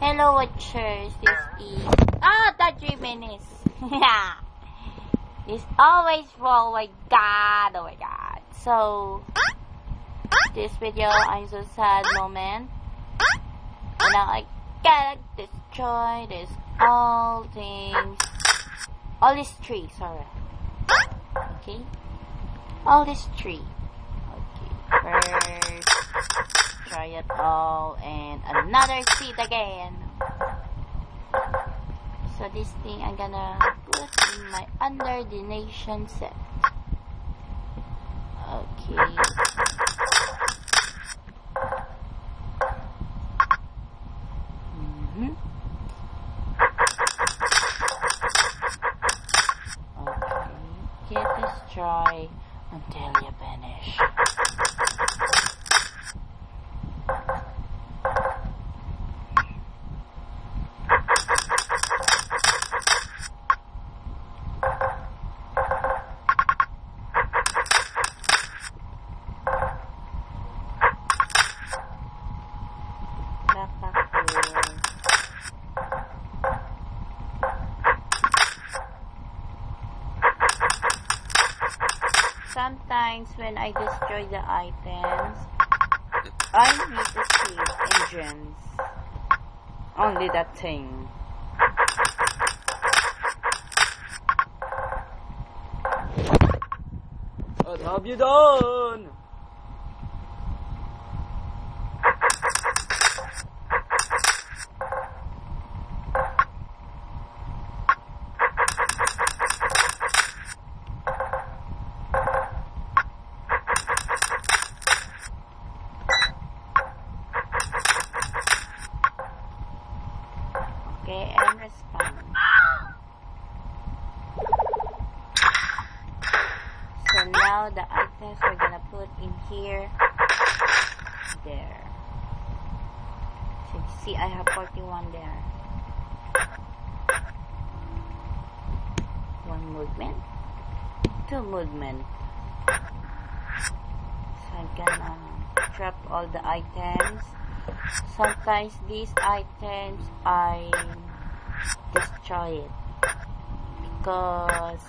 Hello watchers, this is the 3 minutes. Yeah. It's always full. Oh my god. So this video I'm so sad moment. And now I gotta destroy this all this tree, sorry. Okay. All this tree. Okay. First try it all and another seed again. So this thing I'm gonna put in my under the nation set. Okay. Okay. Get destroy until you finish. Sometimes when I destroy the items, I need to save engines. Only that thing. What have you done? Okay, and respond. So now the items we're gonna put in here. There. So you see I have 41 there. One movement. Two movement. So I'm gonna drop all the items. Sometimes these items I destroy it because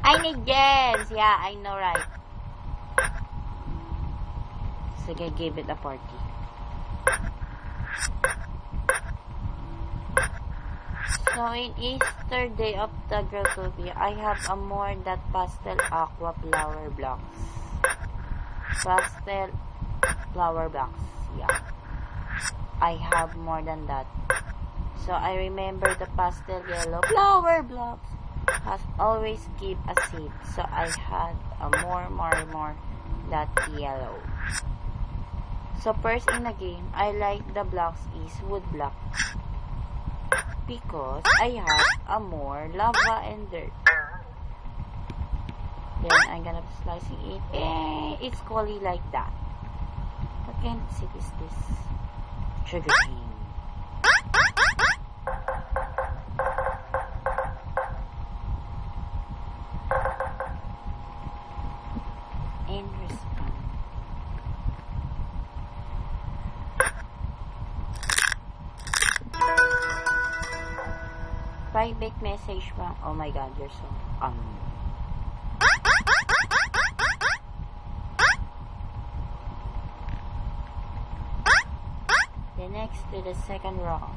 I need gems. Yeah, I know, right? So I give it a party. So in Easter day of the Grotopia, I have a more that pastel aqua flower blocks. Pastel flower blocks. Yeah. I have more than that. So I remember the pastel yellow flower blocks has always give a seed. So I had a more that yellow. So first in the game, I like the blocks is wood block because I have a more lava and dirt. Then I'm gonna be slicing it. It's colly like that. What kind of seed is this? Sugar cane. And respond. Private message from, oh my god, you're so the next to the second row.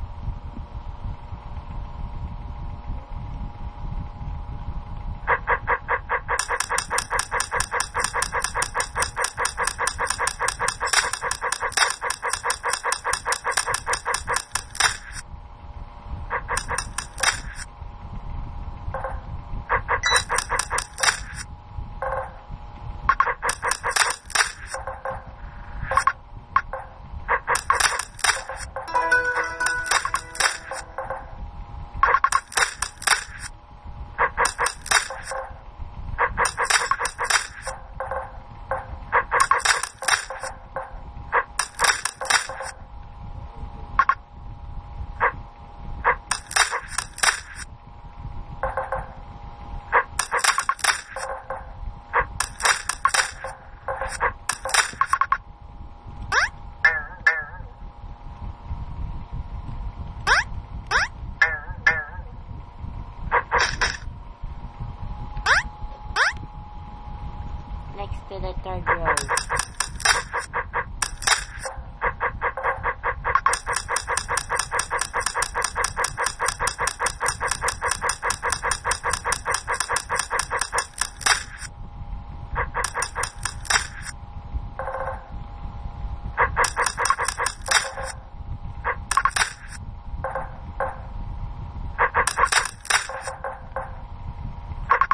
third row.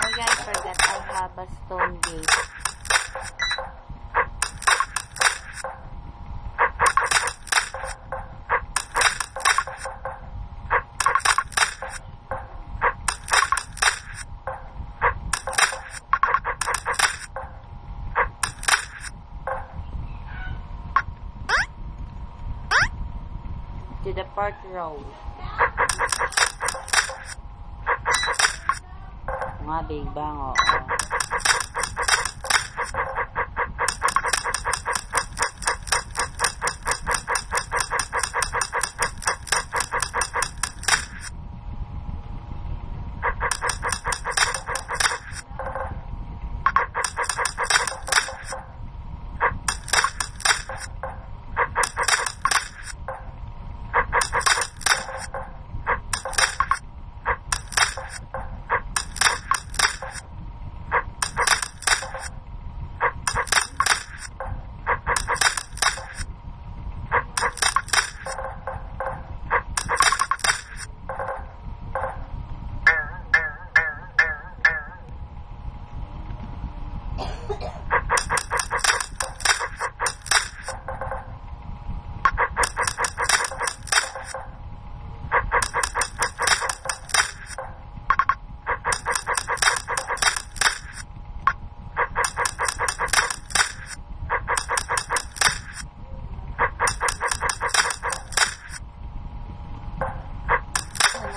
Oh yeah, I forgot I have a stone gate. To the fourth row. Mga big bang, oo.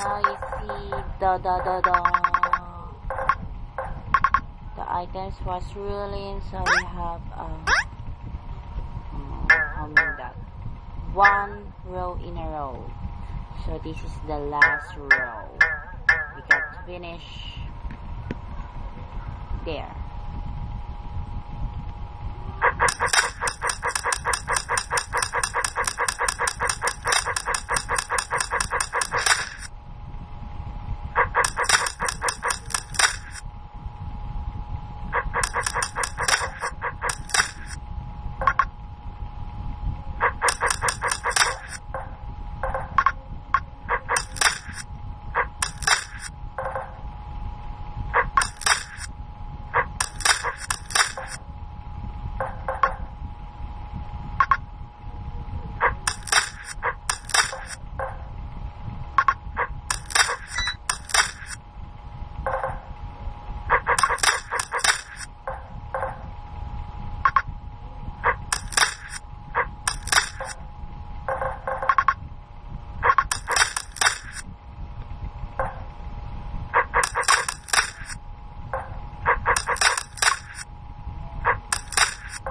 Now you see the items was ruling, so we have how many that? One row in a row. So this is the last row. We got to finish there.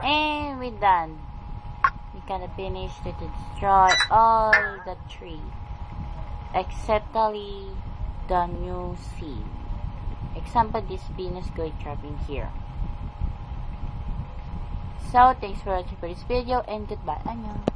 And we're done. We can finish to destroy all the tree, except the new seed. Example, this Venus Flytrap in here. So, thanks for watching for this video and goodbye. Annyeong.